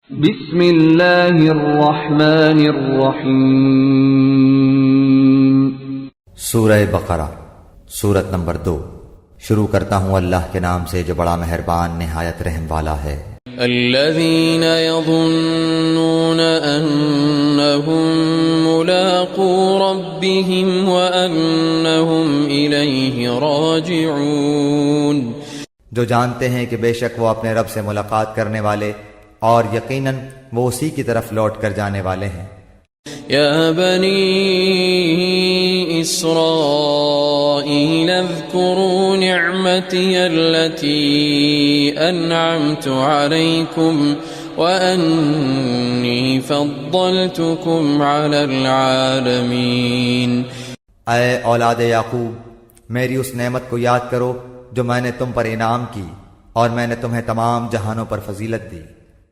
بسم اللہ الرحمن الرحیم۔ سورہ بقرہ سورت نمبر 2۔ شروع کرتا ہوں اللہ کے نام سے جو بڑا مہربان نہایت رحم والا ہے۔ الذين يظنون أنهم ملاقو ربهم وأنهم إليه راجعون، جو جانتے ہیں کہ بے شک وہ اپنے رب سے ملاقات کرنے والے اور یقیناً وہ اسی کی طرف لوٹ کر جانے والے ہیں۔ يا بني إسرائيل اذكروا نعمتي التي أنعمت عليكم وأني فضلتكم على العالمين۔ اے اولاد یعقوب، میری اس نعمت کو یاد کرو جو میں نے تم پر انعام کی اور میں نے تمہیں تمام جہانوں پر فضیلت دی۔